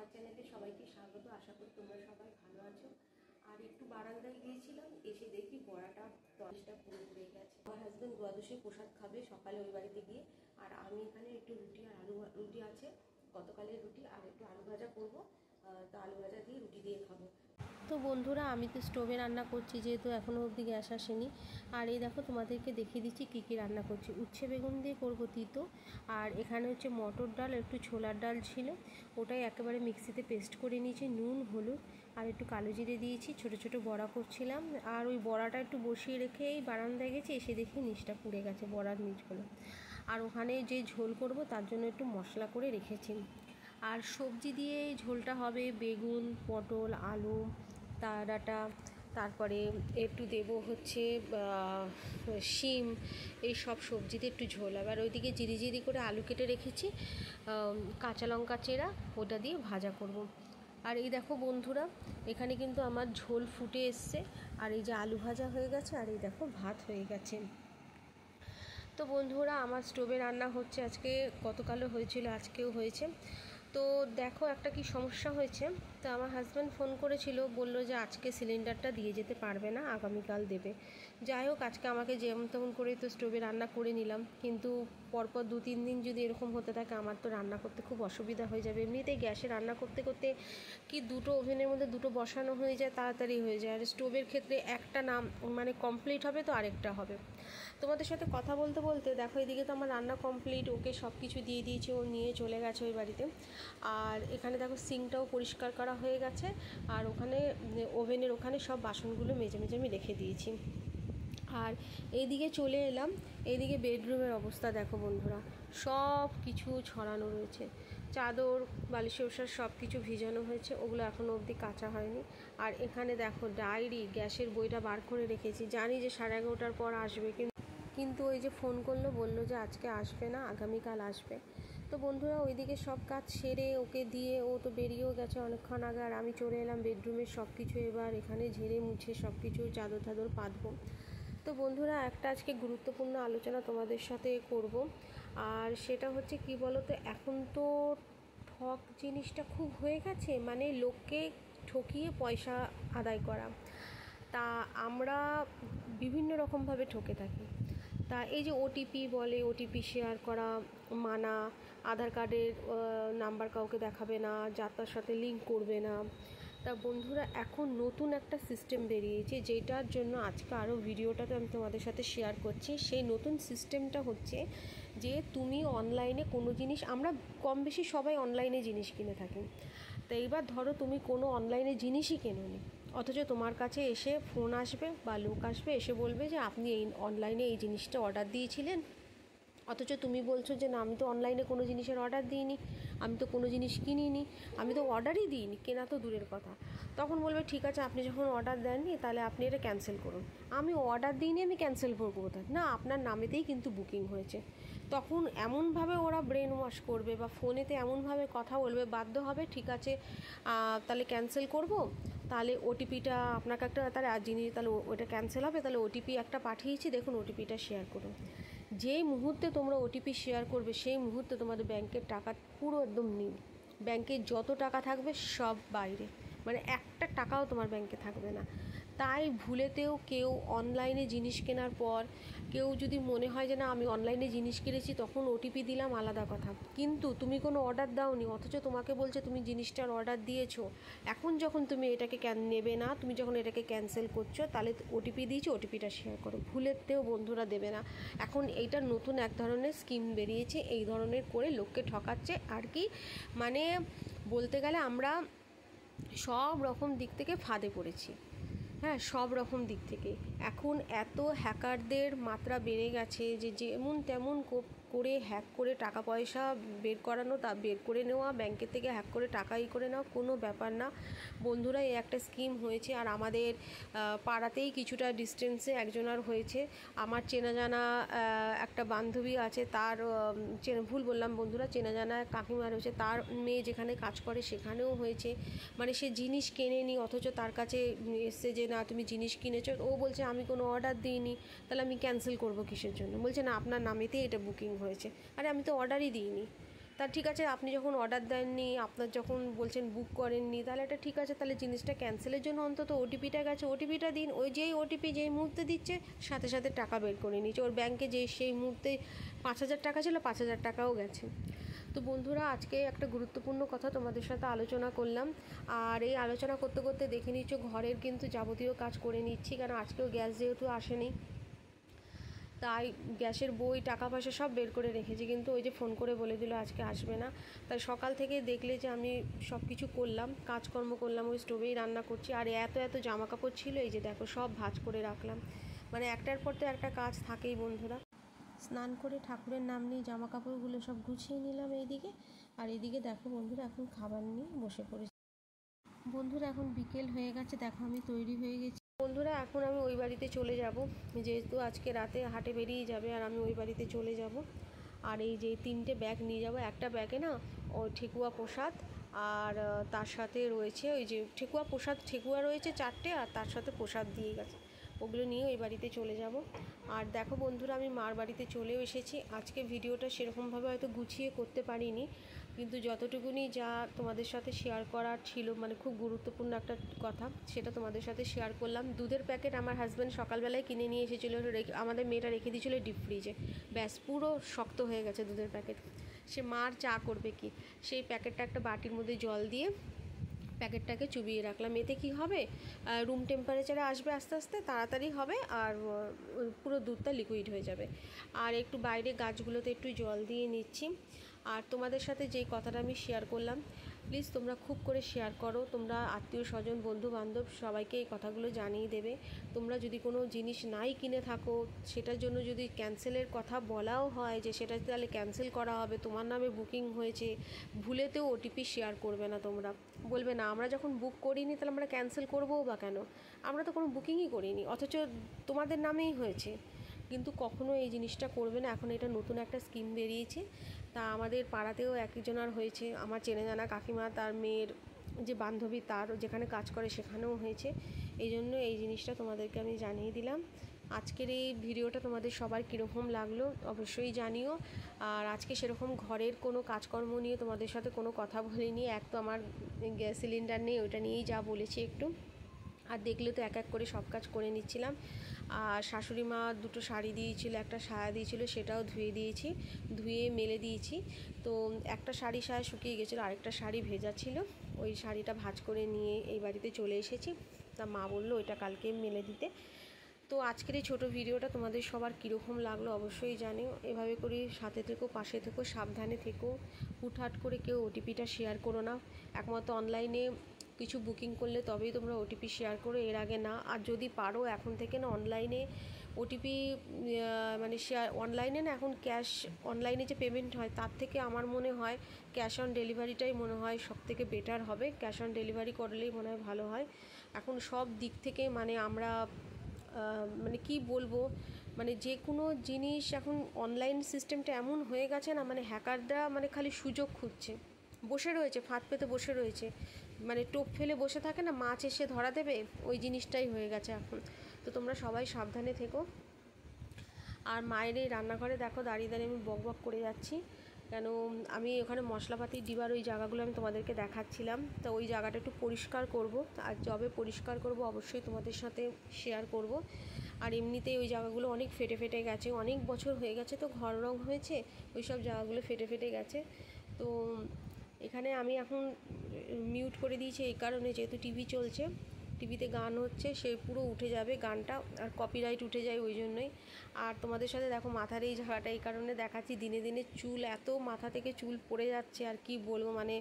আমার চ্যানেলে সবাইকে স্বাগত। আশা করি তোমরা সবাই ভালো আছো। আর একটু বারান্দায় গিয়েছিলাম, এসে দেখি বড়াটা দশটা পুরো পুড়ে গেছে। আমার হাজব্যান্ড দ্বাদশে প্রসাদ খাবে সকালে ওই বাড়িতে গিয়ে, আর আমি এখানে একটু রুটি আর রুটি আছে গতকালের রুটি, আর একটু আলু ভাজা করবো। তা আলু ভাজা দিয়ে রুটি দিয়ে খাবো। তো বন্ধুরা, আমি তো স্টোভে রান্না করছি, যেহেতু এখনও অবধি গ্যাস আসেনি। আর এই দেখো, তোমাদেরকে দেখিয়ে দিচ্ছি কী কী রান্না করছি। উচ্ছে বেগুন দিয়ে করবো তিতো। আর এখানে হচ্ছে মটর ডাল, একটু ছোলার ডাল ছিল, ওটাই একেবারে মিক্সিতে পেস্ট করে নিয়েছি। নুন, হলুদ আর একটু কালো জিরে দিয়েছি। ছোটো ছোটো বড়া করছিলাম, আর ওই বড়াটা একটু বসিয়ে রেখে এই বারান্দায় গেছি, এসে দেখি নিচটা পুড়ে গেছে, বড়ার নিচগুলো। আর ওখানে যে ঝোল করব তার জন্য একটু মশলা করে রেখেছি। আর সবজি দিয়ে ঝোলটা হবে বেগুন, পটল, আলু, ডাঁটা, তারপরে একটু দেবো হচ্ছে শিম, এই সব সবজিতে একটু ঝোল হবে। আর ওইদিকে জিরি করে আলু কেটে রেখেছি, কাঁচা লঙ্কা চেরা, ওটা দিয়ে ভাজা করব। আর এই দেখো বন্ধুরা, এখানে কিন্তু আমার ঝোল ফুটে এসছে, আর এই যে আলু ভাজা হয়ে গেছে, আর এই দেখো ভাত হয়ে গেছে। তো বন্ধুরা, আমার স্টোভে রান্না হচ্ছে আজকে, গতকালও হয়েছিল, আজকেও হয়েছে। তো দেখো একটা কি সমস্যা হয়েছে। তো আমার হাজব্যান্ড ফোন করেছিল, বললো যে আজকে সিলিন্ডারটা দিয়ে যেতে পারবে না, আগামীকাল দেবে। যাই হোক, আজকে আমাকে যেমন তেমন করে তো স্টোভে রান্না করে নিলাম, কিন্তু পরপর 2-3 দিন যদি এরকম হতে থাকে, আমার তো রান্না করতে খুব অসুবিধা হয়ে যাবে। এমনিতেই গ্যাসে রান্না করতে করতে কি দুটো ওভেনের মধ্যে দুটো বসানো হয়ে যায়, তাড়াতাড়ি হয়ে যায়। আর স্টোভের ক্ষেত্রে একটা নাম মানে কমপ্লিট হবে তো আরেকটা হবে। তোমাদের সাথে কথা বলতে বলতে দেখো, এদিকে তো আমার রান্না কমপ্লিট, ওকে সব কিছু দিয়ে দিয়েছি, ও নিয়ে চলে গেছে ওই বাড়িতে। আর এখানে দেখো সিঙ্কটাও পরিষ্কার করা হয়ে গেছে, আর ওখানে ওভেনের ওখানে সব বাসনগুলো মেজে আমি রেখে দিয়েছি। আর এইদিকে চলে এলাম, এইদিকে বেডরুমের অবস্থা দেখো বন্ধুরা, সব কিছু ছড়ানো রয়েছে, চাদর, বালিশের ওষুধ সব কিছু ভিজানো হয়েছে, ওগুলো এখনও অবধি কাচা হয়নি। আর এখানে দেখো ডায়েরি, গ্যাসের বইটা বার করে রেখেছি, জানি যে 11:30টার পর আসবে, কিন্তু ওই যে ফোন করলো, বললো যে আজকে আসবে না, আগামীকাল আসবে। তো বন্ধুরা, ওইদিকে সব কাজ সেরে ওকে দিয়ে ও তো বেরিয়েও গেছে অনেকক্ষণ আগে, আর আমি চলে এলাম বেডরুমের সব কিছু এবার এখানে ঝেড়ে মুছে সব কিছু চাদর টাদর পাতবো। তো বন্ধুরা, একটা আজকে গুরুত্বপূর্ণ আলোচনা তোমাদের সাথে করব, আর সেটা হচ্ছে কি বলো তো, এখন তো ঠক জিনিসটা খুব হয়ে গেছে, মানে লোককে ঠকিয়ে পয়সা আদায় করা। তা আমরা বিভিন্ন রকমভাবে ঠকে থাকি। তা এই যে ওটিপি বলে, ওটিপি শেয়ার করা মানা, আধার কার্ডের নাম্বার কাউকে দেখাবে না, যাত্রার সাথে লিঙ্ক করবে না। তা বন্ধুরা, এখন নতুন একটা সিস্টেম বেরিয়েছে, যেটার জন্য আজকে আরও ভিডিওটাতে আমি তোমাদের সাথে শেয়ার করছি। সেই নতুন সিস্টেমটা হচ্ছে যে তুমি অনলাইনে কোনো জিনিস, আমরা কম বেশি সবাই অনলাইনে জিনিস কিনে থাকি। তো এইবার ধরো তুমি কোনো অনলাইনে জিনিসই কেনোনি, অথচ তোমার কাছে এসে ফোন আসবে বা লোক আসবে, এসে বলবে যে আপনি এই অনলাইনে এই জিনিসটা অর্ডার দিয়েছিলেন, অথচ তুমি বলছো যে না, আমি তো অনলাইনে কোনো জিনিসের অর্ডার দিইনি, আমি তো কোনো জিনিস কিনিনি, আমি তো অর্ডারই দিইনি, কেনা তো দূরের কথা। তখন বলবে ঠিক আছে, আপনি যখন অর্ডার দেননি তাহলে আপনি এটা ক্যান্সেল করুন। আমি অর্ডার দিইনি, আমি ক্যান্সেল করবো কোথায়? না, আপনার নামেতেই কিন্তু বুকিং হয়েছে। তখন এমনভাবে ওরা ব্রেন ওয়াশ করবে বা ফোনেতে এমনভাবে কথা বলবে, বাধ্য হবে ঠিক আছে তাহলে ক্যান্সেল করব, তাহলে ওটিপিটা আপনাকে একটা, তাহলে আর জিনিস তাহলে ওটা ক্যান্সেল হবে, তাহলে ওটিপি একটা পাঠিয়েছি, দেখুন ওটিপিটা শেয়ার করুন। যেই মুহূর্তে তোমরা ওটিপি শেয়ার করবে, সেই মুহূর্তে তোমাদের ব্যাংকের টাকা পুরো একদম নীল, ব্যাংকে যত টাকা থাকবে সব বাইরে, মানে একটা টাকাও তোমার ব্যাংকে থাকবে না। তাই ভুলেতেও কেউ অনলাইনে জিনিস কেনার পর কেউ যদি মনে হয় যে না আমি অনলাইনে জিনিস কিনেছি, তখন ওটিপি দিলাম আলাদা কথা, কিন্তু তুমি কোনো অর্ডার দাওনি, অথচ তোমাকে বলছে তুমি জিনিসটার অর্ডার দিয়েছো, এখন যখন তুমি এটাকে নেবে না, তুমি যখন এটাকে ক্যান্সেল করছো, তাহলে ওটিপি দিয়েছো, ওটিপিটা শেয়ার করো। ভুলেতেও বন্ধুরা দেবে না। এখন এইটা নতুন এক ধরনের স্কিম বেরিয়েছে, এই ধরনের করে লোককে ঠকাচ্ছে আর কি। মানে বলতে গেলে আমরা সব রকম দিক থেকে ফাঁদে পড়েছি, হ্যাঁ, সব রকম দিক থেকে। এখন এত হ্যাকারদের মাত্রা বেড়ে গেছে যে যেমন তেমন করে হ্যাক করে টাকা পয়সা বের করানো, তা বের করে নেওয়া, ব্যাংকের থেকে হ্যাক করে টাকাই করে নেওয়া কোনো ব্যাপার না বন্ধুরা। এই একটা স্কিম হয়েছে, আর আমাদের পাড়াতেই কিছুটা ডিস্টেন্সে একজনার হয়েছে। আমার চেনা জানা একটা বান্ধবী আছে, তার ভুল বললাম বন্ধুরা, চেনা জানা কাকিমার হয়েছে, তার মেয়ে যেখানে কাজ করে সেখানেও হয়েছে। মানে সে জিনিস কেনেনি, অথচ তার কাছে এসছে যে না তুমি জিনিস কিনেছো, ও বলছে আমি কোনো অর্ডার দিইনি, তাহলে আমি ক্যান্সেল করবো কিসের জন্য? বলছে না আপনার নামেতেই এটা বুকিং হয়েছে। আরে আমি তো অর্ডারই দিইনি, তা ঠিক আছে, আপনি যখন অর্ডার দেননি, আপনার যখন বলছেন বুক করেননি, তাহলে এটা ঠিক আছে, তাহলে জিনিসটা ক্যান্সেলের জন্য অন্তত ওটিপিটা গেছে, ওটিপিটা দিন। ওই যেই ওটিপি যেই মুহূর্তে দিচ্ছে সাথে সাথে টাকা বের করে নিচ্ছে ওর ব্যাংকে, যে সেই মুহূর্তে 5,000 টাকা ছিল 5,000 টাকাও গেছে। তো বন্ধুরা, আজকে একটা গুরুত্বপূর্ণ কথা তোমাদের সাথে আলোচনা করলাম। আর এই আলোচনা করতে করতে দেখে নিচ্ছ ঘরের কিন্তু যাবতীয় কাজ করে নিচ্ছি, কারণ আজকেও গ্যাস যেহেতু আসেনি, তাই গ্যাসের বই, টাকা পয়সা সব বের করে রেখেছি। কিন্তু ওই যে ফোন করে বলে দিল আজকে আসবে না, তাই সকাল থেকে দেখলে যে আমি সব কিছু করলাম, কাজকর্ম করলাম, ওই স্টোভেই রান্না করছি। আর এত এত জামা কাপড় ছিল, এই যে দেখো সব ভাঁজ করে রাখলাম। মানে একটার পর তো একটা কাজ থাকেই বন্ধুরা। স্নান করে ঠাকুরের নাম নিয়ে জামা কাপড়গুলো সব গুছিয়ে নিলাম এইদিকে। আর এইদিকে দেখো বন্ধুরা, এখন খাবার নিয়ে বসে পড়েছি। বন্ধুরা, এখন বিকেল হয়ে গেছে, দেখো আমি তৈরি হয়ে গেছি। বন্ধুরা, এখন আমি ওই বাড়িতে চলে যাব, যেহেতু আজকে রাতে হাটে বেরিয়ে যাবে, আর আমি ওই বাড়িতে চলে যাব। আর এই যে 3টে ব্যাগ নিয়ে যাব, একটা ব্যাগে না ও ঠেকুয়া প্রসাদ, আর তার সাথে রয়েছে ওই যে ঠেকুয়া রয়েছে 4টে, আর তার সাথে প্রসাদ দিয়ে গেছে, ওগুলো নিয়ে ওই বাড়িতে চলে যাব। আর দেখো বন্ধুরা, আমি মার বাড়িতে চলেও এসেছি। আজকে ভিডিওটা সেরকমভাবে হয়তো গুছিয়ে করতে পারিনি, কিন্তু যতটুকুনি যা তোমাদের সাথে শেয়ার করার ছিল, মানে খুব গুরুত্বপূর্ণ একটা কথা, সেটা তোমাদের সাথে শেয়ার করলাম। দুধের প্যাকেট আমার হাজব্যান্ড সকালবেলায় কিনে নিয়ে এসেছিলো, আমাদের মেয়েটা রেখে দিয়েছিলো ডিপ ফ্রিজে, ব্যাস পুরো শক্ত হয়ে গেছে দুধের প্যাকেট। সে মার চা করবে কি, সেই প্যাকেটটা একটা বাটির মধ্যে জল দিয়ে প্যাকেটটাকে চুবিয়ে রাখলাম। এতে কি হবে, রুম টেম্পারেচারে আসবে, আস্তে আস্তে তাড়াতাড়ি হবে, আর পুরো দুধটা লিকুইড হয়ে যাবে। আর একটু বাইরে গাছগুলোতে একটু জল দিয়ে নিচ্ছি। আর তোমাদের সাথে যেই কথাটা আমি শেয়ার করলাম, প্লিজ তোমরা খুব করে শেয়ার করো, তোমরা আত্মীয় স্বজন বন্ধু বান্ধব সবাইকে এই কথাগুলো জানিয়ে দেবে। তোমরা যদি কোনো জিনিস নাই কিনে থাকো, সেটার জন্য যদি ক্যান্সেলের কথা বলাও হয় যে সেটা তাহলে ক্যান্সেল করা হবে, তোমার নামে বুকিং হয়েছে, ভুলেতেও ওটিপি শেয়ার করবে না। তোমরা বলবে না আমরা যখন বুক করিনি তাহলে আমরা ক্যান্সেল করবোও বা কেন, আমরা তো কোনো বুকিংই করিনি, অথচ তোমাদের নামেই হয়েছে। কিন্তু কখনো এই জিনিসটা করবে না। এখন এটা নতুন একটা স্কিম বেরিয়েছে, তা আমাদের পাড়াতেও একজনের হয়েছে, আমার চেনা জানা কাকিমা, তার মেয়ের যে বান্ধবী তার যেখানে কাজ করে সেখানেও হয়েছে। এই জন্য এই জিনিসটা তোমাদেরকে আমি জানিয়ে দিলাম। আজকের এই ভিডিওটা তোমাদের সবার কীরকম লাগলো অবশ্যই জানিও। আর আজকে সেরকম ঘরের কোনো কাজকর্ম নিয়ে তোমাদের সাথে কোনো কথা বলিনি, এক তো আমার গ্যাস সিলিন্ডার নেই, ওইটা নিয়েই যা বলেছি একটু, আর দেখলে তো এক এক করে সব কাজ করে নিচ্ছিলাম। আর শাশুড়ি মা 2টো শাড়ি দিয়েছিল, একটা সায়া দিয়েছিল, সেটাও ধুয়ে দিয়েছি, ধুয়ে মেলে দিয়েছি। তো একটা শাড়ি সায়া শুকিয়ে গেছিলো, আরেকটা শাড়ি ভেজা ছিল, ওই শাড়িটা ভাঁজ করে নিয়ে এই বাড়িতে চলে এসেছি। তা মা বললো ওইটা কালকে মেলে দিতে। তো আজকের এই ছোটো ভিডিওটা তোমাদের সবার কীরকম লাগলো অবশ্যই জানিও। এভাবে করে সাথে থেকো, পাশে থেকো, সাবধানে থেকো, হুটহাট করে কেউ ওটিপিটা শেয়ার করো না। একমাত্র অনলাইনে কিছু বুকিং করলে তবেই তোমরা ওটিপি শেয়ার করো, এর আগে না। আর যদি পারো এখন থেকে না অনলাইনে ওটিপি মানে শেয়ার, অনলাইনে না এখন ক্যাশ, অনলাইনে যে পেমেন্ট হয় তার থেকে আমার মনে হয় ক্যাশ অন ডেলিভারিটাই মনে হয় সবথেকে বেটার হবে। ক্যাশ অন ডেলিভারি করলেই মনে হয় ভালো হয়। এখন সব দিক থেকে মানে আমরা মানে কি বলবো, মানে যে কোনো জিনিস এখন অনলাইন সিস্টেমটা এমন হয়ে গেছে না, মানে হ্যাকাররা মানে খালি সুযোগ খুঁজছে, বসে রয়েছে, ফাঁদ পেতে বসে রয়েছে, মানে টোপ ফেলে বসে থাকে না, মাছ এসে ধরা দেবে, ওই জিনিসটাই হয়ে গেছে এখন। তো তোমরা সবাই সাবধানে থেকো। আর মায়ের এই রান্নাঘরে দেখো দাঁড়িয়ে দাঁড়িয়ে আমি বক বক করে যাচ্ছি, কেন আমি ওখানে মশলাপাতির ডিবার ওই জায়গাগুলো আমি তোমাদেরকে দেখাচ্ছিলাম। তো ওই জায়গাটা একটু পরিষ্কার করব, আর যবে পরিষ্কার করব অবশ্যই তোমাদের সাথে শেয়ার করব। আর এমনিতেই ওই জায়গাগুলো অনেক ফেটে ফেটে গেছে, অনেক বছর হয়ে গেছে তো ঘর রং হয়েছে, ওই সব জায়গাগুলো ফেটে ফেটে গেছে। তো এখানে আমি এখন মিউট করে দিয়েছি এই কারণে, যেহেতু টিভি চলছে, টিভিতে গান হচ্ছে, সে পুরো উঠে যাবে গানটা, আর কপিরাইট উঠে যায় ওই জন্যই। আর তোমাদের সাথে দেখো মাথার এই ঝাড়াটা এই কারণে দেখাচ্ছি, দিনে দিনে চুল, এত মাথা থেকে চুল পড়ে যাচ্ছে আর কি বলবো, মানে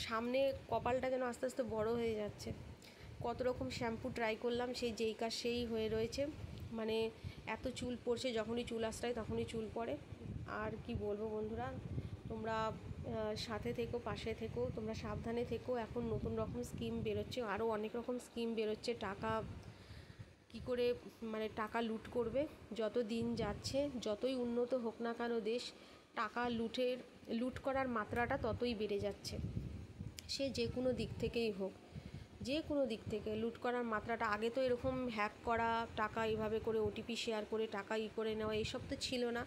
সামনে কপালটা যেন আস্তে আস্তে বড় হয়ে যাচ্ছে। কত রকম শ্যাম্পু ট্রাই করলাম, সেই যেই কাজ সেই হয়ে রয়েছে, মানে এত চুল পড়ছে, যখনই চুল আশ্রায় তখনই চুল পড়ে। আর কি বলবো বন্ধুরা, তোমরা সাথে থেকো, পাশে থেকো, তোমরা সাবধানে থেকো। এখন নতুন রকম স্কিম বেরোচ্ছে, আরও অনেক রকম স্কিম বেরোচ্ছে, টাকা কি করে মানে টাকা লুট করবে। যত দিন যাচ্ছে, যতই উন্নত হোক না কেন দেশ, টাকা লুট করার মাত্রাটা ততই বেড়ে যাচ্ছে, সে যে কোনো দিক থেকেই হোক। যে কোনো দিক থেকে লুট করার মাত্রাটা, আগে তো এরকম হ্যাক করা, টাকা এইভাবে করে ওটিপি শেয়ার করে টাকা করে নেওয়া এইসব তো ছিল না।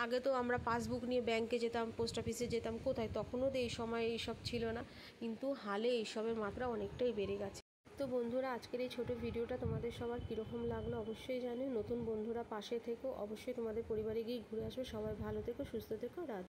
আগে তো আমরা পাসবুক নিয়ে ব্যাংকে যেতাম, পোস্ট অফিসে যেতাম, কোথায় তখনও তো এই সময় এইসব ছিল না, কিন্তু হালে এইসবের মাত্রা অনেকটাই বেড়ে গেছে। তো বন্ধুরা, আজকের এই ছোটো ভিডিওটা তোমাদের সবার কীরকম লাগলো অবশ্যই জানিও। নতুন বন্ধুরা পাশে থেকো, অবশ্যই তোমাদের পরিবারে গিয়ে ঘুরে আসবে। সবাই ভালো থেকো, সুস্থ থেকো, রাত।